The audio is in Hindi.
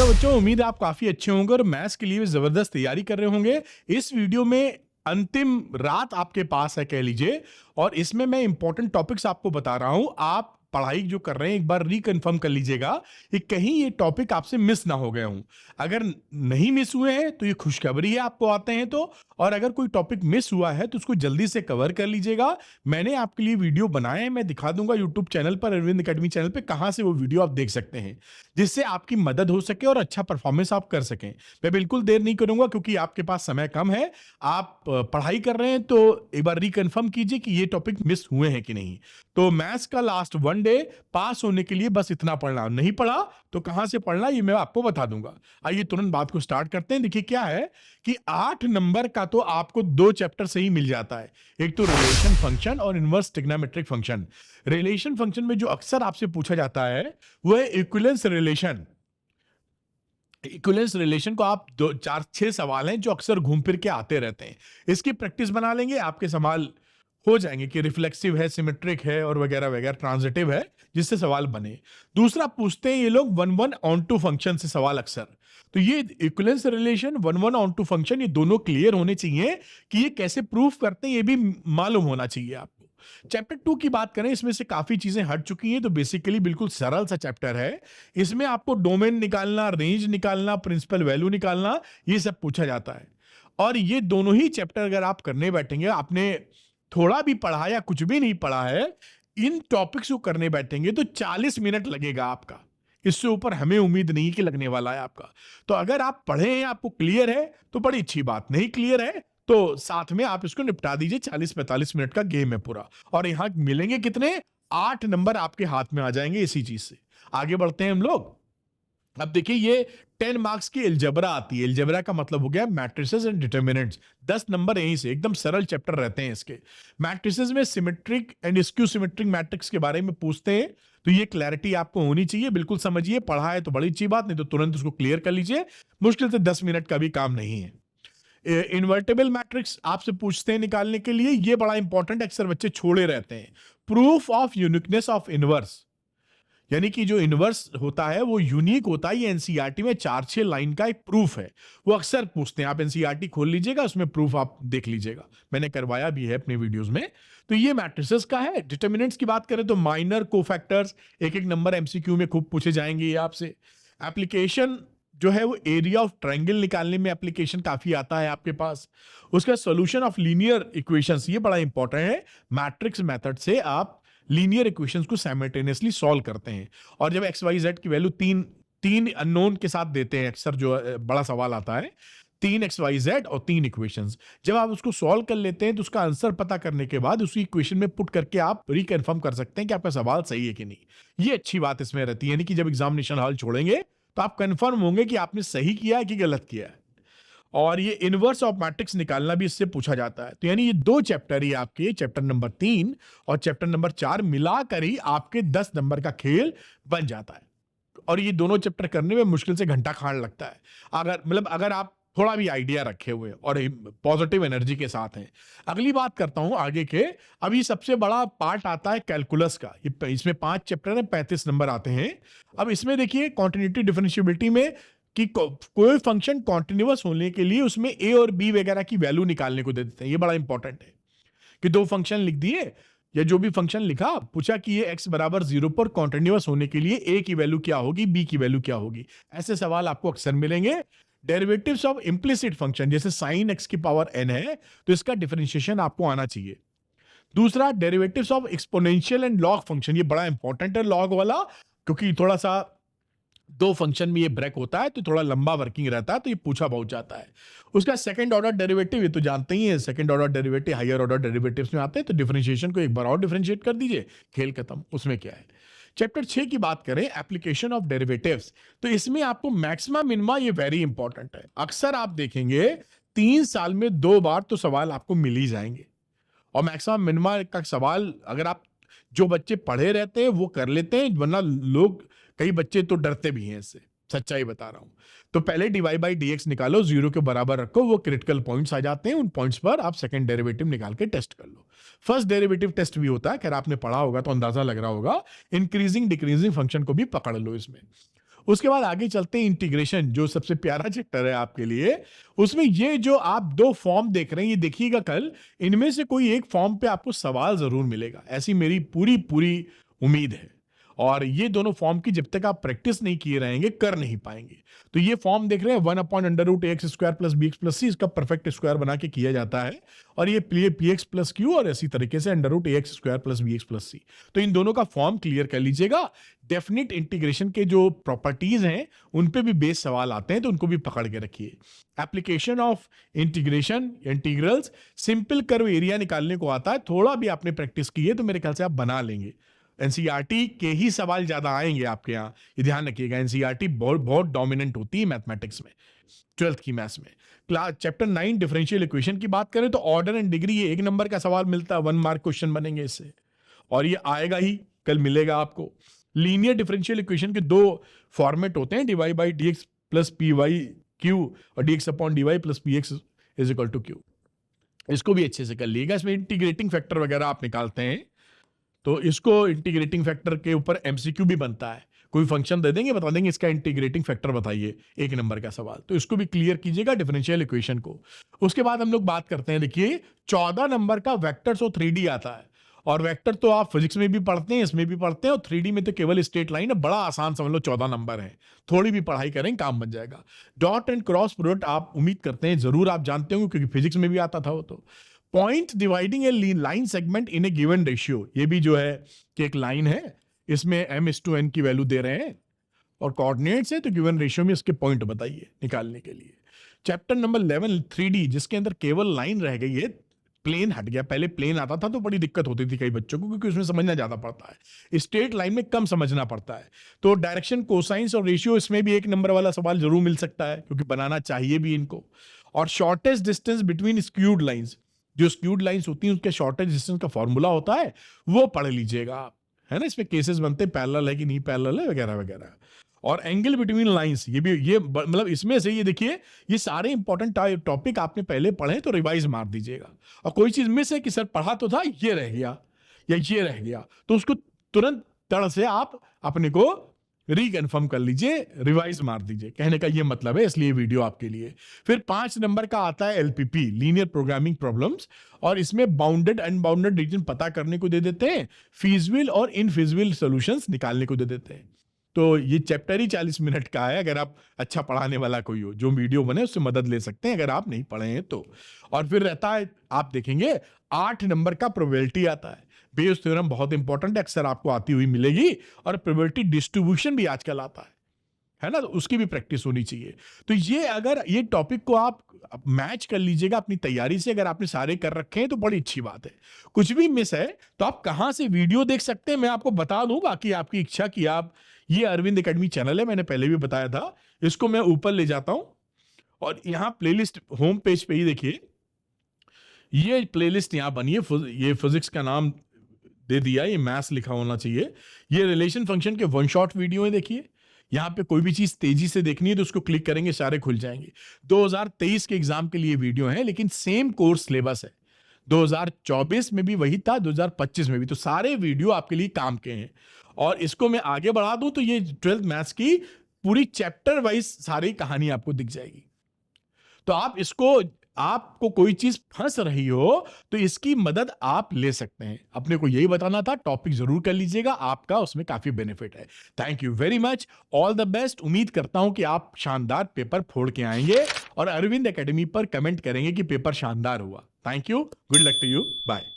हेलो बच्चों, उम्मीद है आप काफी अच्छे होंगे और मैथ्स के लिए भी जबरदस्त तैयारी कर रहे होंगे। इस वीडियो में अंतिम रात आपके पास है कह लीजिए, और इसमें मैं इंपॉर्टेंट टॉपिक्स आपको बता रहा हूं। आप पढ़ाई जो कर रहे हैं एक बार रिकन्फर्म कर लीजिएगा कि कहीं ये टॉपिक आपसे मिस ना हो गए हों। अगर नहीं मिस हुए हैं तो ये खुशखबरी है आपको आते हैं तो, और अगर कोई टॉपिक मिस हुआ है तो उसको जल्दी से कवर कर लीजिएगा। मैंने आपके लिए वीडियो बनाए हैं, मैं दिखा दूंगा यूट्यूब चैनल पर, अरविंद एकेडमी चैनल पे कहां से वो वीडियो आप देख सकते हैं, जिससे आपकी मदद हो सके और अच्छा परफॉर्मेंस आप कर सकें। मैं बिल्कुल देर नहीं करूंगा क्योंकि आपके पास समय कम है। आप पढ़ाई कर रहे हैं तो एक बार रिकन्फर्म कीजिए कि ये टॉपिक मिस हुए हैं कि नहीं। तो मैथ्स का लास्ट वन डे, पास होने के लिए बस इतना पढ़ना, नहीं पढ़ा तो कहां से पढ़ना ये मैं आपको बता दूंगा। आइए तुरंत बात को स्टार्ट करते हैं। देखिए क्या है कि 8 नंबर का तो आपको 2 चैप्टर से ही मिल जाता है। एक तो रिलेशन फंक्शन और inverse trigonometric function. Relation function में जो अक्सर आपसे पूछा जाता है वो है इक्विवेलेंस रिलेशन। इक्विवेलेंस रिलेशन को आप 2 4 6 सवाल हैं जो अक्सर घूम फिर के आते रहते हैं। इसकी प्रैक्टिस बना लेंगे, आपके सवाल हो जाएंगे कि रिफ्लेक्सिव है, सिमेट्रिक है और वगैरह वगैरह, ट्रांजिटिव है, जिससे सवाल बने। दूसरा पूछते हैं ये लोग one one onto function से सवाल अक्सर। तो ये equivalence relation, one one onto function, ये दोनों क्लियर होने चाहिए कि ये कैसे प्रूफ करते हैं, ये भी मालूम होना चाहिए आपको। चैप्टर 2 की बात करें, इसमें से काफी चीजें हट चुकी हैं, तो बेसिकली बिल्कुल सरल सा चैप्टर है। इसमें आपको डोमेन निकालना, रेंज निकालना, प्रिंसिपल वैल्यू निकालना, ये सब पूछा जाता है। और ये दोनों ही चैप्टर अगर आप करने बैठेंगे, आपने थोड़ा भी पढ़ा या कुछ भी नहीं पढ़ा है, इन टॉपिक्स को करने बैठेंगे तो 40 मिनट लगेगा आपका। इससे ऊपर हमें उम्मीद नहीं कि लगने वाला है आपका। तो अगर आप पढ़े हैं, आपको क्लियर है तो बड़ी अच्छी बात, नहीं क्लियर है तो साथ में आप इसको निपटा दीजिए। 40-45 मिनट का गेम है पूरा, और यहां मिलेंगे कितने, 8 नंबर आपके हाथ में आ जाएंगे इसी चीज से। आगे बढ़ते हैं हम लोग। अब देखिए ये 10 मार्क्स की एलजेब्रा आती है। एलजेब्रा का मतलब हो गया मैट्रिसेस एंड डिटरमिनेंट्स। 10 नंबर यहीं से, एकदम सरल चैप्टर रहते हैं इसके। मैट्रिसेस में symmetric and skew symmetric matrix के बारे में पूछते हैं, तो ये क्लैरिटी आपको होनी चाहिए, बिल्कुल समझिए। पढ़ा है तो बड़ी अच्छी बात, नहीं तो तुरंत उसको क्लियर कर लीजिए। मुश्किल से 10 मिनट का भी काम नहीं है। इन्वर्टेबल मैट्रिक्स आपसे पूछते हैं निकालने के लिए, ये बड़ा इंपॉर्टेंट, अक्सर बच्चे छोड़े रहते हैं। Proof of uniqueness of inverse, यानी कि जो इनवर्स होता है वो यूनिक होता है। ये एनसीईआरटी में 4-6 लाइन का एक प्रूफ है, वो अक्सर पूछते हैं। आप एनसीईआरटी खोल लीजिएगा, उसमें प्रूफ आप देख लीजिएगा, मैंने करवाया भी है अपने वीडियोस में। तो ये मैट्रिसेस का है। डिटरमिनेंट्स की बात करें तो माइनर कोफैक्टर्स, एक एक नंबर एमसीक्यू में खूब पूछे जाएंगे ये आपसे। एप्लीकेशन जो है वो एरिया ऑफ ट्रायंगल निकालने में एप्लीकेशन काफी आता है आपके पास। उसका सॉल्यूशन ऑफ लीनियर इक्वेशंस, ये बड़ा इंपॉर्टेंट है। मैट्रिक्स मेथड से आप लीनियर इक्वेशंस को साइमल्टेनियसली सॉल्व करते हैं। और जब एक्स वाई जेड की वैल्यू तीन अननोन के साथ देते हैं, अक्सर जो बड़ा सवाल आता है, 3 एक्स वाई जेड और 3 इक्वेशंस, जब आप उसको सॉल्व कर लेते हैं तो उसका आंसर पता करने के बाद उसी इक्वेशन में पुट करके आप रिकन्फर्म कर सकते हैं कि आपका सवाल सही है कि नहीं। ये अच्छी बात इसमें रहती है, यानी कि जब एग्जामिनेशन हॉल छोड़ेंगे तो आप कंफर्म होंगे कि आपने सही किया है कि गलत किया है। और ये इनवर्स ऑफ मैट्रिक्स निकालना भी इससे पूछा जाता है। तो यानी ये 2 चैप्टर ही आपके, चैप्टर नंबर 3 और चैप्टर नंबर 4 मिलाकर ही आपके 10 नंबर का खेल बन जाता है। और ये दोनों चैप्टर करने में मुश्किल से घंटा खान लगता है, अगर आप थोड़ा भी आइडिया रखे हुए और पॉजिटिव एनर्जी के साथ हैं। अगली बात करता हूं आगे के। अभी सबसे बड़ा पार्ट आता है कैलकुलस का। इसमें 5 चैप्टर है, 35 नंबर आते हैं। अब इसमें देखिए कॉन्टिन्यूटी डिफरेंशिएबिलिटी में कि कोई फंक्शन कॉन्टिन्यूअस होने के लिए उसमें ए और बी वगैरह की वैल्यू निकालने को दे देते हैं। ये बड़ा इंपॉर्टेंट है कि 2 फंक्शन लिख दिए या जो भी फंक्शन लिखा, पूछा कि ये x बराबर 0 पर कॉन्टिन्यूअस होने के लिए a की वैल्यू क्या होगी, b की वैल्यू क्या होगी। ऐसे सवाल आपको अक्सर मिलेंगे। डेरिवेटिव्स ऑफ इम्प्लिसिट फंक्शन, जैसे साइन x की पावर n है तो इसका डिफरेंशिएशन आपको आना चाहिए। दूसरा derivatives of exponential and log function, ये बड़ा इंपॉर्टेंट है लॉग वाला, क्योंकि थोड़ा सा 2 फंक्शन में ये ब्रेक होता है तो थोड़ा लंबा वर्किंग रहता है, तो ये पूछा बहुत जाता है। उसका सेकंड ऑर्डर डेरिवेटिव, ये तो जानते ही हैं, second order derivative higher order derivatives में आते हैं, तो डिफरेंशिएशन को एक बार और डिफरेंशिएट कर दीजिए, खेल खत्म। उसमें क्या है। चैप्टर 6 की बात करें, एप्लीकेशन ऑफ डेरिवेटिव्स, तो इसमें आपको मैक्सिमा मिनिमा, ये वेरी इंपॉर्टेंट है। अक्सर आप देखेंगे 3 साल में 2 बार तो सवाल आपको मिल ही जाएंगे। और मैक्सिमम मिनिमा का सवाल अगर आप, जो बच्चे पढ़े रहते हैं वो कर लेते हैं, वरना लोग, कई बच्चे तो डरते भी हैं इससे, सच्चाई बता रहा हूं। तो पहले dy बाई dx निकालो, 0 के बराबर रखो, वो क्रिटिकल पॉइंट्स आ जाते हैं। उन पॉइंट्स पर आप सेकंड डेरिवेटिव निकाल के टेस्ट कर लो। फर्स्ट डेरिवेटिव टेस्ट भी होता है, खैर आपने पढ़ा होगा तो अंदाजा लग रहा होगा। इंक्रीजिंग डिक्रीजिंग फंक्शन को भी पकड़ लो इसमें। उसके बाद आगे चलते हैं इंटीग्रेशन, जो सबसे प्यारा चैप्टर है आपके लिए। उसमें ये जो आप 2 फॉर्म देख रहे हैं, ये देखिएगा कल इनमें से कोई एक फॉर्म पे आपको सवाल जरूर मिलेगा, ऐसी मेरी पूरी उम्मीद है। और ये दोनों फॉर्म की जब तक आप प्रैक्टिस नहीं किए रहेंगे कर नहीं पाएंगे। तो ये फॉर्म देख रहे हैं 1/√ax² + bx + c, इसका परफेक्ट स्क्वायर बना के किया जाता है। और ये px + q और इसी तरीके से √ax² + bx + c। तो इन दोनों का फॉर्म क्लियर कर लीजिएगा। डेफिनेट इंटीग्रेशन के जो प्रॉपर्टीज हैं उन पे भी बेस सवाल आते हैं, तो उनको भी पकड़ के रखिए। Application of integration, integrals, simple curve area निकालने को आता है, थोड़ा भी आपने प्रैक्टिस की है तो मेरे ख्याल से आप बना लेंगे। एनसीईआरटी के ही सवाल ज्यादा आएंगे आपके यहाँ, ये ध्यान रखिएगा। एनसीईआरटी बहुत डोमिनेंट होती है मैथमेटिक्स में, 12th की मैथ्स में। क्लास चैप्टर 9 डिफरेंशियल इक्वेशन की बात करें तो ऑर्डर एंड डिग्री, ये 1 नंबर का सवाल मिलता है, 1 मार्क क्वेश्चन बनेंगे इससे, और ये आएगा ही, कल मिलेगा आपको। लीनियर डिफरेंशियल इक्वेशन के 2 फॉर्मेट होते हैं, dy/dx + py/q और dx/dy + px = q। इसको भी अच्छे से कर लीजिएगा। इसमें इंटीग्रेटिंग फैक्टर वगैरह आप निकालते हैं, तो इसको इंटीग्रेटिंग फैक्टर के ऊपर एमसीक्यू भी बनता है। कोई फंक्शन दे देंगे, बता देंगे इसका इंटीग्रेटिंग फैक्टर बताइए, 1 नंबर का सवाल, तो इसको भी क्लियर कीजिएगा डिफरेंशियल इक्वेशन को। उसके बाद हम लोग बात करते हैं, देखिए 14 नंबर का वेक्टर्स और 3D आता है। और वेक्टर तो आप फिजिक्स में भी पढ़ते हैं, इसमें भी पढ़ते हैं, और 3D में तो केवल स्ट्रेट लाइन है, बड़ा आसान समझ लो, 14 नंबर है, थोड़ी भी पढ़ाई करें काम बन जाएगा। डॉट एंड क्रॉस प्रोडक्ट आप उम्मीद करते हैं जरूर आप जानते होंगे, क्योंकि फिजिक्स में भी आता था वो। तो point dividing A line segment in A given ratio, ये भी जो है कि एक लाइन है, इसमें m/n की वैल्यू दे रहे हैं और कोऑर्डिनेट्स है, तो गिवन रेशियो में इसके पॉइंट बताइए निकालने के लिए। चैप्टर नंबर 11 3D, जिसके अंदर केवल लाइन रह गई है, प्लेन हट गया। पहले प्लेन आता था तो बड़ी दिक्कत होती थी कई बच्चों को, क्योंकि उसमें समझना ज्यादा पड़ता है, स्ट्रेट लाइन में कम समझना पड़ता है। तो डायरेक्शन, कोसाइंस और रेशियो, इसमें भी 1 नंबर वाला सवाल जरूर मिल सकता है, क्योंकि बनाना चाहिए भी इनको। और shortest distance between skewed lines, जो स्क्यूड लाइंस होती हैं उसके शॉर्टेज डिस्टेंस का फॉर्मूला होता है, वो पढ़ लीजिएगा आप, है ना। इसमें केसेस बनते हैं, पैरेलल है कि नहीं पैरेलल है वगैरह वगैरह। और एंगल बिटवीन लाइंस, ये भी, ये मतलब इसमें से ये देखिए, ये सारे इंपॉर्टेंट टॉपिक आपने पहले पढ़े तो रिवाइज मार दीजिएगा। और कोई चीज मिस है कि सर पढ़ा तो था, ये रह गया या ये रह गया, तो उसको तुरंत तड़ से आप अपने को रिकन्फर्म कर लीजिए, रिवाइज मार दीजिए, कहने का ये मतलब है, इसलिए वीडियो आपके लिए। फिर 5 नंबर का आता है एलपीपी, लीनियर प्रोग्रामिंग प्रॉब्लम्स, और इसमें बाउंडेड अनबाउंडेड रीजन पता करने को दे देते हैं, फीजिबल और इनफीजिबल सॉल्यूशंस निकालने को दे देते हैं। तो ये चैप्टर ही 40 मिनट का है, अगर आप अच्छा पढ़ाने वाला कोई हो, जो वीडियो बने उससे मदद ले सकते हैं अगर आप नहीं पढ़े हैं तो। और फिर रहता है, आप देखेंगे 8 नंबर का प्रोबेबिलिटी आता है। बेस थ्योरम बहुत इंपॉर्टेंट है, अक्सर आपको आती हुई मिलेगी, और प्रोबेबिलिटी डिस्ट्रीब्यूशन भी आजकल आता है ना, तो उसकी भी प्रैक्टिस होनी चाहिए। तो ये अगर ये टॉपिक को आप मैच कर लीजिएगा अपनी तैयारी से, अगर आपने सारे कर रखे हैं तो बड़ी अच्छी बात है। कुछ भी मिस है तो आप कहां से वीडियो देख सकते हैं मैं आपको बता दूं, बाकी आपकी इच्छा की आप, ये अरविंद एकेडमी चैनल है, मैंने पहले भी बताया था, इसको मैं ऊपर ले जाता हूं और यहां प्लेलिस्ट होम पेज पे ही देखिए, ये प्लेलिस्ट यहां बनी है, ये फिजिक्स का नाम दे दिया, ये मैथ्स लिखा होना चाहिए। ये रिलेशन फंक्शन के 1 शॉट वीडियो है, देखिए यहां पे कोई भी चीज तेजी से देखनी है तो उसको क्लिक करेंगे, सारे खुल जाएंगे। 2023 के एग्जाम के लिए वीडियो है, लेकिन सेम कोर्स सिलेबस है, 2024 में भी वही था, 2025 में भी, तो सारे वीडियो आपके लिए काम के हैं। और इसको मैं आगे बढ़ा दूं तो ये 12th मैथ्स की पूरी चैप्टर वाइज सारी कहानी आपको दिख जाएगी। तो आप इसको, आपको कोई चीज फंस रही हो तो इसकी मदद आप ले सकते हैं। अपने को यही बताना था, टॉपिक जरूर कर लीजिएगा, आपका उसमें काफी बेनिफिट है। Thank you very much, all the best. उम्मीद करता हूं कि आप शानदार पेपर फोड़ के आएंगे और अरविंद एकेडमी पर कमेंट करेंगे कि पेपर शानदार हुआ। Thank you, good luck to you, bye.